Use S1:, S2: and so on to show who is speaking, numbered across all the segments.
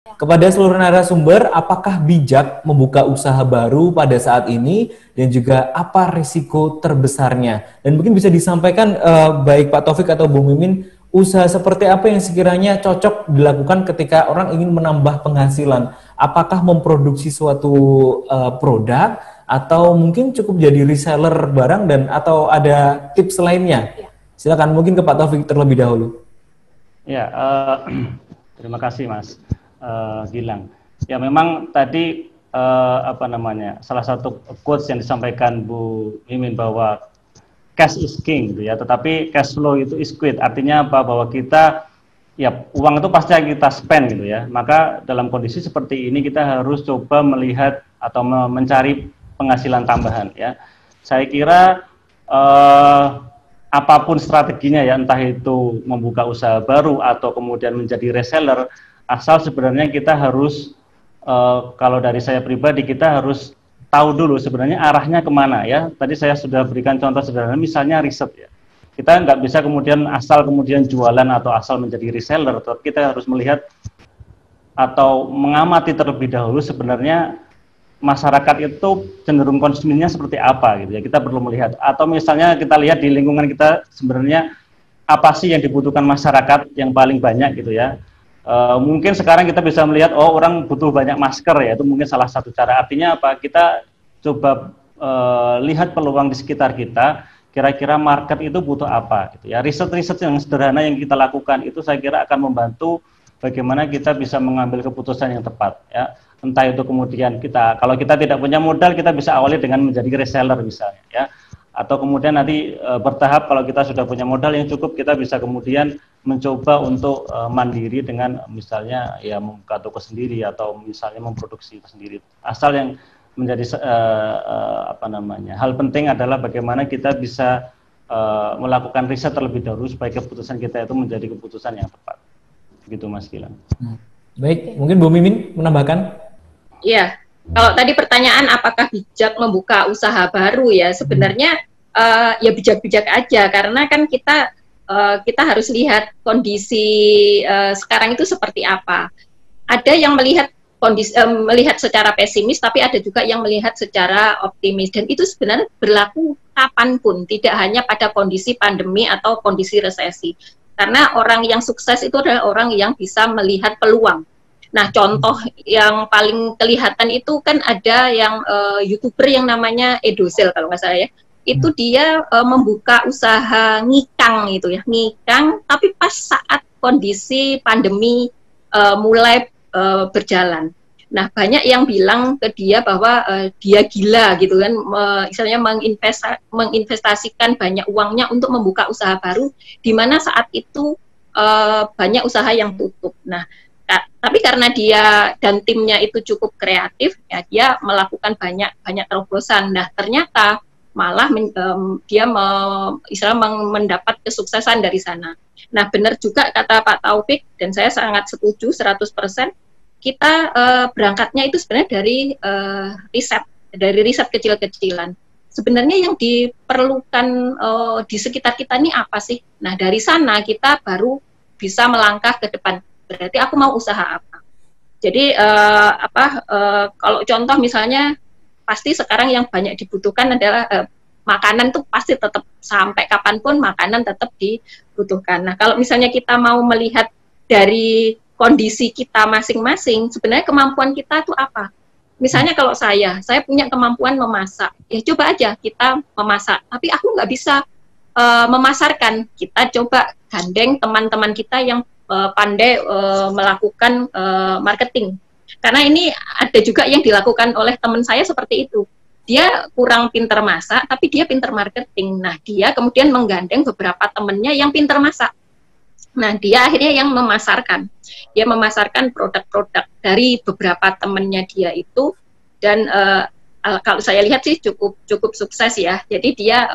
S1: Kepada seluruh narasumber, apakah bijak membuka usaha baru pada saat ini dan juga apa risiko terbesarnya? Dan mungkin bisa disampaikan baik Pak Taufik atau Bu Mimin, usaha seperti apa yang sekiranya cocok dilakukan ketika orang ingin menambah penghasilan? Apakah memproduksi suatu produk atau mungkin cukup jadi reseller barang dan atau ada tips lainnya? Silakan mungkin ke Pak Taufik terlebih dahulu.
S2: Ya, terima kasih Mas Gilang. Ya memang tadi salah satu quotes yang disampaikan Bu Mimin bahwa cash is king gitu ya, tetapi cash flow itu is queen. Artinya apa? Bahwa kita ya uang itu pasti kita spend gitu ya. Maka dalam kondisi seperti ini kita harus coba melihat atau mencari penghasilan tambahan ya. Saya kira apapun strateginya ya, entah itu membuka usaha baru atau kemudian menjadi reseller, asal sebenarnya kita harus kalau dari saya pribadi kita harus tahu dulu sebenarnya arahnya kemana ya. Tadi saya sudah berikan contoh sederhana, misalnya riset ya. Kita nggak bisa kemudian asal kemudian jualan atau asal menjadi reseller, tapi kita harus melihat atau mengamati terlebih dahulu sebenarnya masyarakat itu cenderung konsumennya seperti apa gitu ya. Kita perlu melihat, atau misalnya kita lihat di lingkungan kita sebenarnya apa sih yang dibutuhkan masyarakat yang paling banyak gitu ya. Mungkin sekarang kita bisa melihat orang butuh banyak masker ya, itu mungkin salah satu cara. Artinya apa? Kita coba lihat peluang di sekitar kita, kira-kira market itu butuh apa gitu ya. Riset-riset yang sederhana yang kita lakukan itu saya kira akan membantu bagaimana kita bisa mengambil keputusan yang tepat ya. Entah itu kemudian kalau kita tidak punya modal, kita bisa awali dengan menjadi reseller misalnya ya. Atau kemudian nanti bertahap kalau kita sudah punya modal yang cukup, kita bisa kemudian mencoba untuk mandiri dengan misalnya ya membuka toko sendiri atau misalnya memproduksi sendiri. Asal yang menjadi hal penting adalah bagaimana kita bisa melakukan riset terlebih dahulu supaya keputusan kita itu menjadi keputusan yang tepat. Begitu Mas Gilang.
S1: Baik, mungkin Bu Mimin menambahkan?
S3: Iya. Kalau tadi pertanyaan apakah bijak membuka usaha baru ya, sebenarnya ya bijak-bijak aja, karena kan kita harus lihat kondisi sekarang itu seperti apa. Ada yang melihat melihat secara pesimis, tapi ada juga yang melihat secara optimis, dan itu sebenarnya berlaku kapanpun, tidak hanya pada kondisi pandemi atau kondisi resesi. Karena orang yang sukses itu adalah orang yang bisa melihat peluang. Nah, contoh yang paling kelihatan itu kan ada yang YouTuber yang namanya Edozel kalau nggak salah ya. Itu dia membuka usaha ngikang itu ya, ngikang, tapi pas saat kondisi pandemi mulai berjalan. Nah, banyak yang bilang ke dia bahwa dia gila gitu kan, misalnya menginvestasikan banyak uangnya untuk membuka usaha baru, di mana saat itu banyak usaha yang tutup. Nah, tapi karena dia dan timnya itu cukup kreatif, ya dia melakukan banyak terobosan. Nah, ternyata malah dia mendapat kesuksesan dari sana. Nah, benar juga kata Pak Taufik, dan saya sangat setuju 100%, kita berangkatnya itu sebenarnya dari riset kecil-kecilan. Sebenarnya yang diperlukan di sekitar kita ini apa sih? Nah, dari sana kita baru bisa melangkah ke depan. Berarti aku mau usaha apa? Jadi kalau contoh misalnya, pasti sekarang yang banyak dibutuhkan adalah makanan tuh pasti tetap sampai kapanpun makanan tetap dibutuhkan. Nah, kalau misalnya kita mau melihat dari kondisi kita masing-masing, sebenarnya kemampuan kita itu apa? Misalnya kalau saya punya kemampuan memasak, ya coba aja kita memasak. Tapi aku nggak bisa memasarkan. Kita coba gandeng teman-teman kita yang pandai melakukan marketing. Karena ini ada juga yang dilakukan oleh teman saya seperti itu. Dia kurang pinter masak, tapi dia pinter marketing. Nah, dia kemudian menggandeng beberapa temannya yang pinter masak. Nah, dia akhirnya yang memasarkan. Dia memasarkan produk-produk dari beberapa temannya dia itu, dan kalau saya lihat sih cukup sukses ya. Jadi dia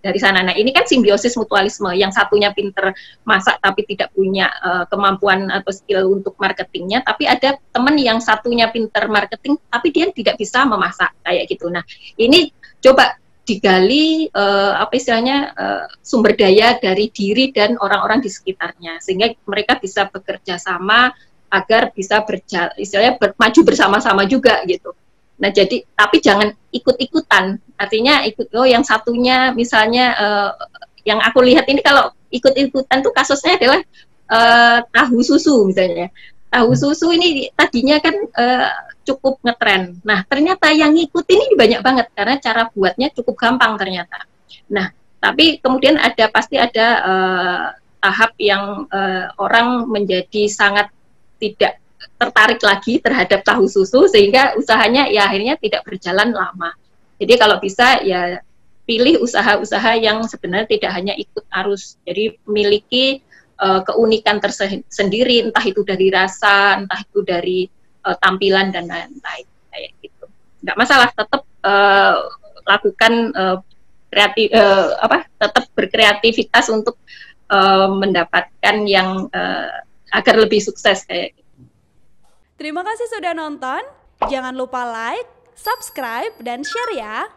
S3: dari sana. Nah, ini kan simbiosis mutualisme. Yang satunya pinter masak tapi tidak punya kemampuan atau skill untuk marketingnya, tapi ada teman yang satunya pinter marketing tapi dia tidak bisa memasak kayak gitu. Nah, ini coba digali sumber daya dari diri dan orang-orang di sekitarnya, sehingga mereka bisa bekerja sama agar bisa berjalan, istilahnya maju bersama-sama juga gitu. Nah jadi tapi jangan ikut-ikutan, artinya yang satunya misalnya yang aku lihat ini kalau ikut-ikutan tuh kasusnya adalah tahu susu misalnya. Tahu susu ini tadinya kan cukup ngetren. Nah ternyata yang ngikut ini banyak banget karena cara buatnya cukup gampang ternyata. Nah tapi kemudian pasti ada tahap yang orang menjadi sangat tidak tertarik lagi terhadap tahu susu sehingga usahanya ya akhirnya tidak berjalan lama. Jadi kalau bisa ya pilih usaha-usaha yang sebenarnya tidak hanya ikut arus, jadi memiliki keunikan tersendiri, entah itu dari rasa, entah itu dari tampilan dan lain-lain kayak gitu. Nggak masalah, tetap lakukan tetap berkreativitas untuk mendapatkan yang agar lebih sukses kayak gitu.
S4: Terima kasih sudah nonton. Jangan lupa like, subscribe, dan share ya.